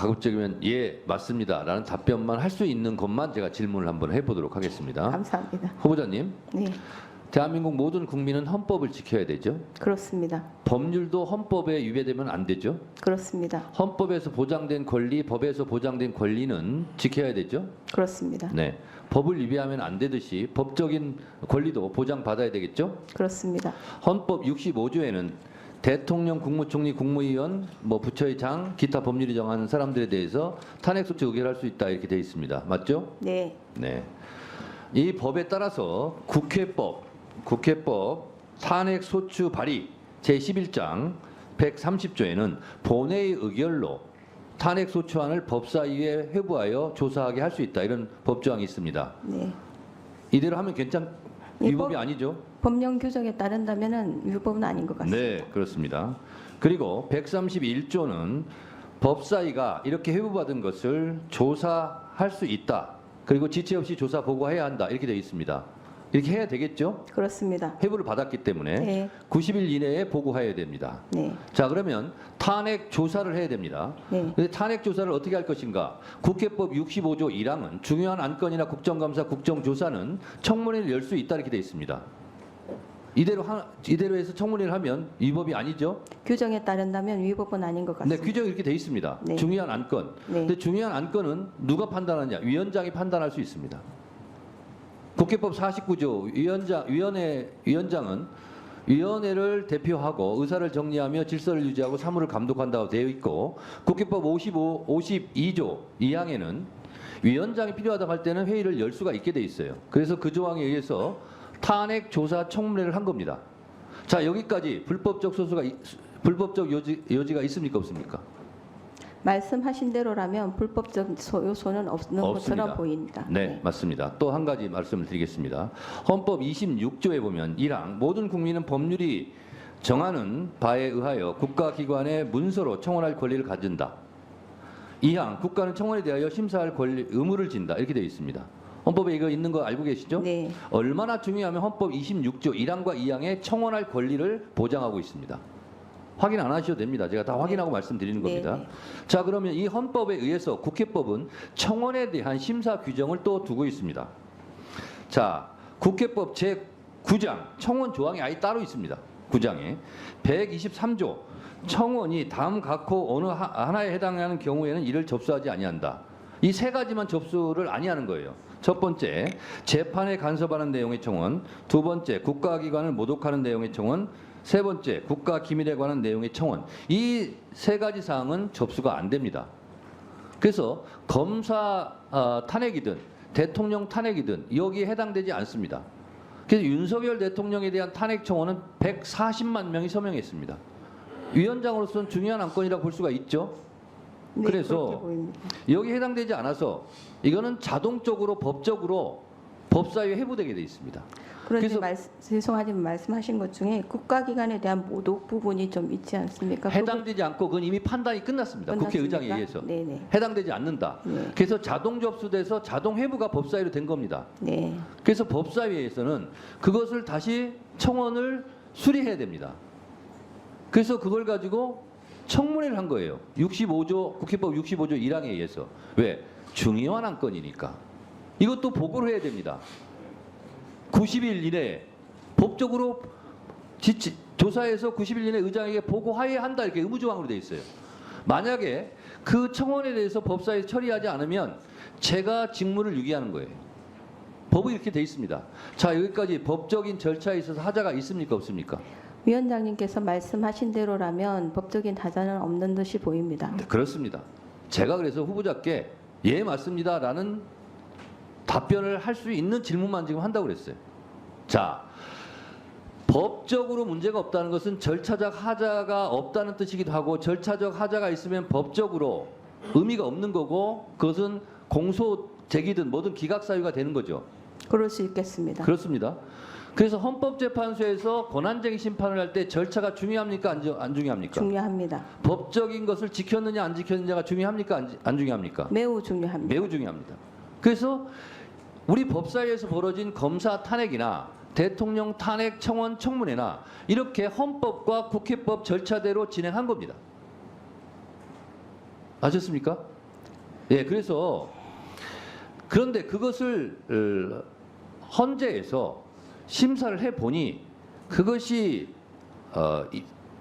가급적이면 예 맞습니다라는 답변만 할 수 있는 것만 제가 질문을 한번 해보도록 하겠습니다. 감사합니다. 후보자님, 네, 대한민국 모든 국민은 헌법을 지켜야 되죠. 그렇습니다. 법률도 헌법에 위배되면 안 되죠. 그렇습니다. 헌법에서 보장된 권리, 법에서 보장된 권리는 지켜야 되죠. 그렇습니다. 네, 법을 위배하면 안 되듯이 법적인 권리도 보장받아야 되겠죠. 그렇습니다. 헌법 65조에는 대통령, 국무총리, 국무위원, 부처의 장, 기타 법률이 정하는 사람들에 대해서 탄핵 소추 의결할 수 있다 이렇게 되어 있습니다. 맞죠? 네, 네. 이 법에 따라서 국회법 탄핵 소추 발의 제11장 130조에는 본회의 의결로 탄핵 소추안을 법사위에 회부하여 조사하게 할 수 있다 이런 법조항이 있습니다. 네. 이대로 하면 위법이 법- 아니죠? 법령 규정에 따른다면은 위법은 아닌 것 같습니다. 네, 그렇습니다. 그리고 131조는 법사위가 이렇게 회부받은 것을 조사할 수 있다. 그리고 지체 없이 조사 보고해야 한다. 이렇게 되어 있습니다. 이렇게 해야 되겠죠? 그렇습니다. 회부를 받았기 때문에 네, 90일 이내에 보고해야 됩니다. 네, 자, 그러면 탄핵 조사를 해야 됩니다. 네. 근데 탄핵 조사를 어떻게 할 것인가? 국회법 65조 1항은 중요한 안건이나 국정감사, 국정조사는 청문회를 열 수 있다 이렇게 되어 있습니다. 이대로 해서 청문회를 하면 위법이 아니죠? 규정에 따른다면 위법은 아닌 것 네, 같습니다. 규정이 이렇게 돼 있습니다. 네. 중요한 안건. 네. 근데 중요한 안건은 누가 판단하느냐? 위원장이 판단할 수 있습니다. 국회법 49조 위원장은 위원회를 대표하고 의사를 정리하며 질서를 유지하고 사무를 감독한다고 되어 있고 국회법 52조 2항에는 위원장이 필요하다고 할 때는 회의를 열 수가 있게 돼 있어요. 그래서 그 조항에 의해서 탄핵 조사 청문회를 한 겁니다. 자, 여기까지 불법적 여지가 있습니까 없습니까? 말씀하신 대로라면 불법적 요소는 없는 없습니다. 것처럼 보입니다. 네, 맞습니다. 또 한 가지 말씀을 드리겠습니다. 헌법 26조에 보면 1항 모든 국민은 법률이 정하는 바에 의하여 국가기관의 문서로 청원할 권리를 가진다. 2항 국가는 청원에 대하여 심사할 의무를 진다. 이렇게 되어 있습니다. 헌법에 이거 있는 거 알고 계시죠? 네, 얼마나 중요하면 헌법 26조 1항과 2항에 청원할 권리를 보장하고 있습니다. 확인 안 하셔도 됩니다. 제가 다 확인하고 말씀드리는 겁니다. 네. 자, 그러면 이 헌법에 의해서 국회법은 청원에 대한 심사 규정을 또 두고 있습니다. 자, 국회법 제9장 청원 조항이 아예 따로 있습니다. 9장에 123조 청원이 다음 각호 어느 하나에 해당하는 경우에는 이를 접수하지 아니한다. 이 세 가지만 접수를 아니하는 거예요. 첫 번째, 재판에 간섭하는 내용의 청원. 두 번째, 국가기관을 모독하는 내용의 청원. 세 번째, 국가 기밀에 관한 내용의 청원. 이 세 가지 사항은 접수가 안 됩니다. 그래서 검사 탄핵이든 대통령 탄핵이든 여기에 해당되지 않습니다. 그래서 윤석열 대통령에 대한 탄핵 청원은 140만 명이 서명했습니다. 위원장으로서는 중요한 안건이라고 볼 수가 있죠. 네, 그래서 그렇게 보입니다. 여기 해당되지 않아서 이거는 자동적으로 법적으로 법사위에 회부되게 돼 있습니다. 그런데 그래서 죄송하지만 말씀하신 것 중에 국가기관에 대한 모독 부분이 좀 있지 않습니까? 해당되지 않고 그건 이미 판단이 끝났습니다. 국회의장에 의해서. 네네. 해당되지 않는다. 네. 그래서 자동 접수돼서 자동 회부가 법사위로 된 겁니다. 네. 그래서 법사위에서는 그것을 다시 청원을 수리해야 됩니다. 그래서 그걸 가지고 청문회를 한 거예요. 65조 국회법 65조 1항에 의해서. 왜? 중요한 안건이니까. 이것도 보고를 해야 됩니다. 90일 이내에 법적으로 조사해서 90일 이내에 의장에게 보고해야 한다 이렇게 의무조항으로 되어 있어요. 만약에 그 청원에 대해서 법사위에 처리하지 않으면 제가 직무를 유기하는 거예요. 법이 이렇게 되어 있습니다. 자, 여기까지 법적인 절차에 있어서 하자가 있습니까 없습니까? 위원장님께서 말씀하신 대로라면 법적인 하자는 없는 듯이 보입니다. 네, 그렇습니다. 제가 그래서 후보자께 예 맞습니다라는 답변을 할 수 있는 질문만 지금 한다고 그랬어요. 자, 법적으로 문제가 없다는 것은 절차적 하자가 없다는 뜻이기도 하고 절차적 하자가 있으면 법적으로 의미가 없는 거고 그것은 공소 제기든 뭐든 기각 사유가 되는 거죠. 그럴 수 있겠습니다. 그렇습니다. 그래서 헌법재판소에서 권한쟁의 심판을 할 때 절차가 중요합니까 안 중요합니까? 중요합니다. 법적인 것을 지켰느냐 안 지켰느냐가 중요합니까 안 중요합니까? 매우 중요합니다. 매우 중요합니다. 그래서 우리 법사위에서 벌어진 검사 탄핵이나 대통령 탄핵 청원 청문회나 이렇게 헌법과 국회법 절차대로 진행한 겁니다. 아셨습니까? 예, 그런데 그것을 헌재에서 심사를 해보니 그것이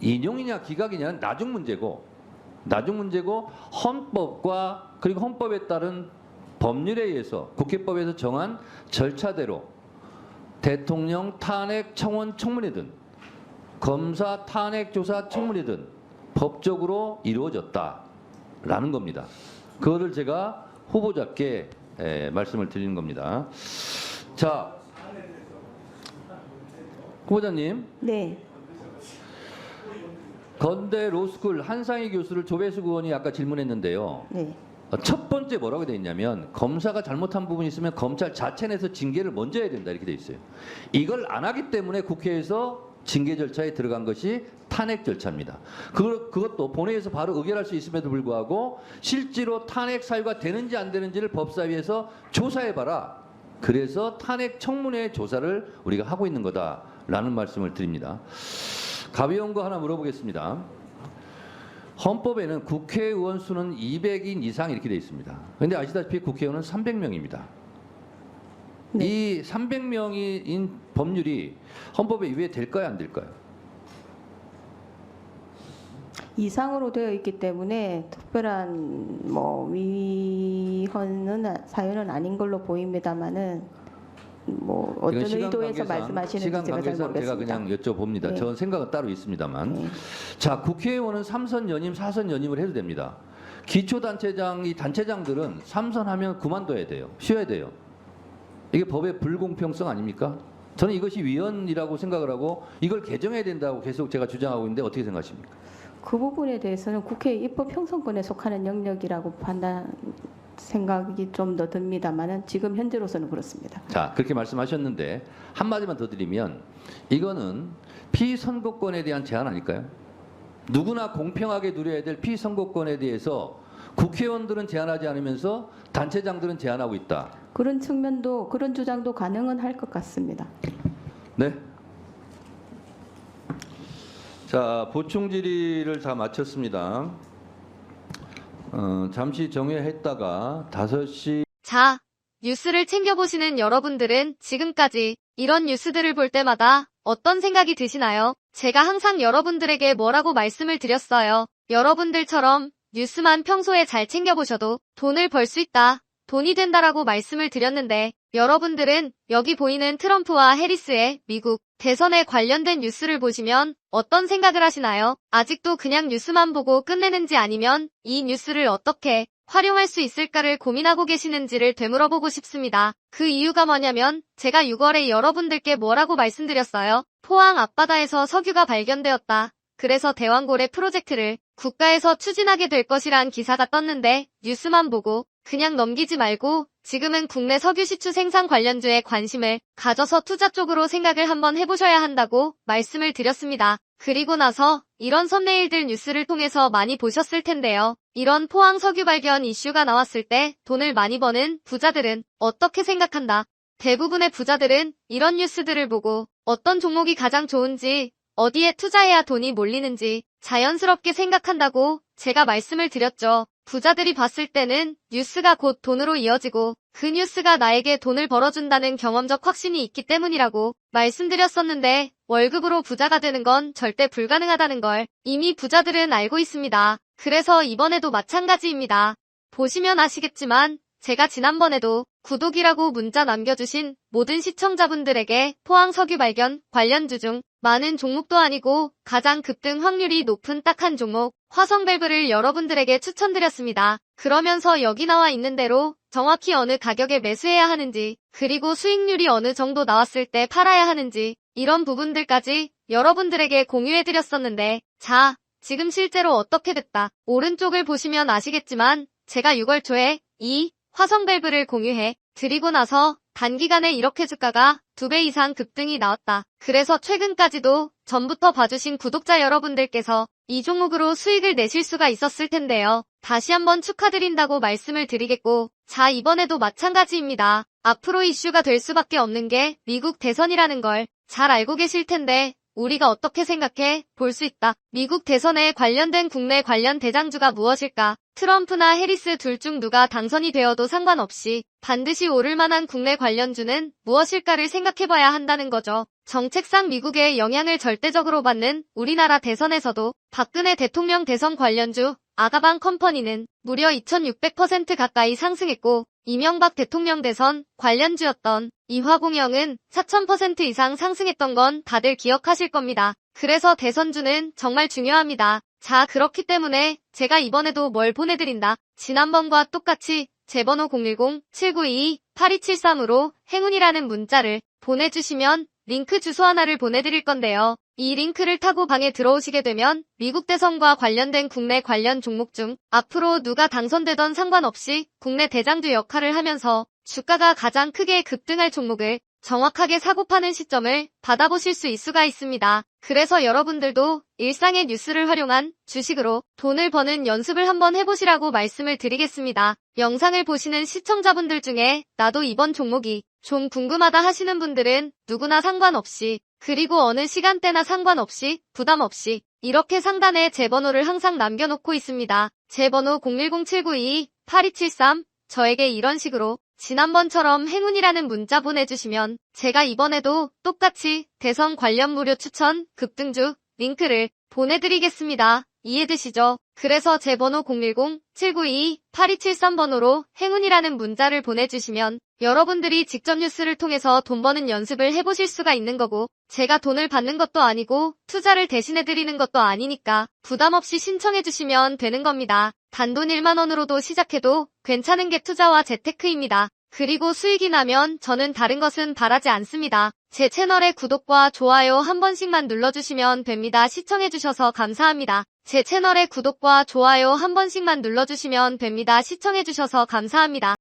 인용이냐 기각이냐는 나중 문제고 헌법과 그리고 헌법에 따른 법률에 의해서 국회법에서 정한 절차대로 대통령 탄핵 청원 청문회든 검사 탄핵 조사 청문회든 법적으로 이루어졌다라는 겁니다. 그거를 제가 후보자께 말씀을 드리는 겁니다. 자, 후보자님. 네. 건대 로스쿨 한상희 교수를 조배수 의원이 아까 질문했는데요. 네. 첫 번째 뭐라고 되어 있냐면 검사가 잘못한 부분이 있으면 검찰 자체 내에서 징계를 먼저 해야 된다 이렇게 되어 있어요. 이걸 안 하기 때문에 국회에서 징계 절차에 들어간 것이 탄핵 절차입니다. 그것도 본회의에서 바로 의결할 수 있음에도 불구하고 실제로 탄핵 사유가 되는지 안 되는지를 법사위에서 조사해봐라. 그래서 탄핵 청문회 조사를 우리가 하고 있는 거다라는 말씀을 드립니다. 가벼운 거 하나 물어보겠습니다. 헌법에는 국회의원 수는 200인 이상 이렇게 되어 있습니다. 그런데 아시다시피 국회의원은 300명입니다. 네. 이 300명인 법률이 헌법에 위배될까요, 안 될까요? 이상으로 되어 있기 때문에 특별한 뭐 위헌은 사유는 아닌 걸로 보입니다만은 뭐 어떤 의도에서 말씀하시는지 시간 제가 잘 관계상 제가 모르겠습니다. 그냥 여쭤봅니다. 네. 저는 생각은 따로 있습니다만. 네. 자, 국회의원은 3선 연임, 4선 연임을 해도 됩니다. 기초단체장, 이 단체장들은 3선 하면 그만둬야 돼요. 쉬어야 돼요. 이게 법의 불공평성 아닙니까? 저는 이것이 위헌이라고 생각을 하고 이걸 개정해야 된다고 계속 제가 주장하고 있는데 어떻게 생각하십니까? 그 부분에 대해서는 국회 입법 형성권에 속하는 영역이라고 생각이 좀 더 듭니다만은 지금 현재로서는 그렇습니다. 자, 그렇게 말씀하셨는데 한마디만 더 드리면 이거는 피선거권에 대한 제한 아닐까요? 누구나 공평하게 누려야 될 피선거권에 대해서 국회의원들은 제한하지 않으면서 단체장들은 제한하고 있다. 그런 측면도 그런 주장도 가능은 할 것 같습니다. 네. 자, 보충 질의를 다 마쳤습니다. 잠시 정회했다가 5시. 자, 뉴스를 챙겨보시는 여러분들은 지금까지 이런 뉴스들을 볼 때마다 어떤 생각이 드시나요? 제가 항상 여러분들에게 뭐라고 말씀을 드렸어요. 여러분들처럼 뉴스만 평소에 잘 챙겨보셔도 돈을 벌 수 있다. 돈이 된다라고 말씀을 드렸는데 여러분들은 여기 보이는 트럼프와 해리스의 미국 대선에 관련된 뉴스를 보시면 어떤 생각을 하시나요? 아직도 그냥 뉴스만 보고 끝내는지 아니면 이 뉴스를 어떻게 활용할 수 있을까를 고민하고 계시는지를 되물어보고 싶습니다. 그 이유가 뭐냐면 제가 6월에 여러분들께 뭐라고 말씀드렸어요? 포항 앞바다에서 석유가 발견되었다. 그래서 대왕고래 프로젝트를 국가에서 추진하게 될 것이란 기사가 떴는데 뉴스만 보고 그냥 넘기지 말고 지금은 국내 석유 시추 생산 관련주에 관심을 가져서 투자 쪽으로 생각을 한번 해보셔야 한다고 말씀을 드렸습니다. 그리고 나서 이런 썸네일들 뉴스를 통해서 많이 보셨을 텐데요. 이런 포항 석유 발견 이슈가 나왔을 때 돈을 많이 버는 부자들은 어떻게 생각한다? 대부분의 부자들은 이런 뉴스들을 보고 어떤 종목이 가장 좋은지 어디에 투자해야 돈이 몰리는지 자연스럽게 생각한다고 제가 말씀을 드렸죠. 부자들이 봤을 때는 뉴스가 곧 돈으로 이어지고 그 뉴스가 나에게 돈을 벌어준다는 경험적 확신이 있기 때문이라고 말씀드렸었는데 월급으로 부자가 되는 건 절대 불가능하다는 걸 이미 부자들은 알고 있습니다. 그래서 이번에도 마찬가지입니다. 보시면 아시겠지만 제가 지난번에도 구독이라고 문자 남겨주신 모든 시청자분들에게 포항 석유 발견 관련주 중 많은 종목도 아니고 가장 급등 확률이 높은 딱 한 종목 화성밸브를 여러분들에게 추천드렸습니다. 그러면서 여기 나와 있는 대로 정확히 어느 가격에 매수해야 하는지 그리고 수익률이 어느 정도 나왔을 때 팔아야 하는지 이런 부분들까지 여러분들에게 공유해드렸었는데 자, 지금 실제로 어떻게 됐다. 오른쪽을 보시면 아시겠지만 제가 6월 초에 이 화성밸브를 공유해 드리고 나서 단기간에 이렇게 주가가 2배 이상 급등이 나왔다. 그래서 최근까지도 전부터 봐주신 구독자 여러분들께서 이 종목으로 수익을 내실 수가 있었을 텐데요. 다시 한번 축하드린다고 말씀을 드리겠고 자, 이번에도 마찬가지입니다. 앞으로 이슈가 될 수밖에 없는 게 미국 대선이라는 걸 잘 알고 계실 텐데 우리가 어떻게 생각해? 볼 수 있다. 미국 대선에 관련된 국내 관련 대장주가 무엇일까? 트럼프나 해리스 둘 중 누가 당선이 되어도 상관없이 반드시 오를 만한 국내 관련주는 무엇일까를 생각해봐야 한다는 거죠. 정책상 미국의 영향을 절대적으로 받는 우리나라 대선에서도 박근혜 대통령 대선 관련주 아가방 컴퍼니는 무려 2600% 가까이 상승했고, 이명박 대통령 대선 관련주였던 이화공영은 4000% 이상 상승했던 건 다들 기억하실 겁니다. 그래서 대선주는 정말 중요합니다. 자, 그렇기 때문에 제가 이번에도 뭘 보내드린다. 지난번과 똑같이 제 번호 010-7922-8273으로 행운이라는 문자를 보내주시면 링크 주소 하나를 보내드릴 건데요. 이 링크를 타고 방에 들어오시게 되면 미국 대선과 관련된 국내 관련 종목 중 앞으로 누가 당선되던 상관없이 국내 대장주 역할을 하면서 주가가 가장 크게 급등할 종목을 정확하게 사고 파는 시점을 받아보실 수 있습니다. 그래서 여러분들도 일상의 뉴스를 활용한 주식으로 돈을 버는 연습을 한번 해보시라고 말씀을 드리겠습니다. 영상을 보시는 시청자분들 중에 나도 이번 종목이 좀 궁금하다 하시는 분들은 누구나 상관없이, 그리고 어느 시간대나 상관없이 부담 없이 이렇게 상단에 제 번호를 항상 남겨놓고 있습니다. 제 번호 010-7922-8273, 저에게 이런 식으로 지난번처럼 행운이라는 문자 보내주시면 제가 이번에도 똑같이 대선 관련 무료 추천 급등주 링크를 보내드리겠습니다. 이해되시죠? 그래서 제 번호 010-7922-8273번호로 행운이라는 문자를 보내주시면 여러분들이 직접 뉴스를 통해서 돈 버는 연습을 해보실 수가 있는 거고, 제가 돈을 받는 것도 아니고 투자를 대신해드리는 것도 아니니까 부담 없이 신청해주시면 되는 겁니다. 단돈 1만 원으로도 시작해도 괜찮은 게 투자와 재테크입니다. 그리고 수익이 나면 저는 다른 것은 바라지 않습니다. 제 채널의 구독과 좋아요 한 번씩만 눌러주시면 됩니다. 시청해주셔서 감사합니다. 제 채널의 구독과 좋아요 한 번씩만 눌러주시면 됩니다. 시청해주셔서 감사합니다.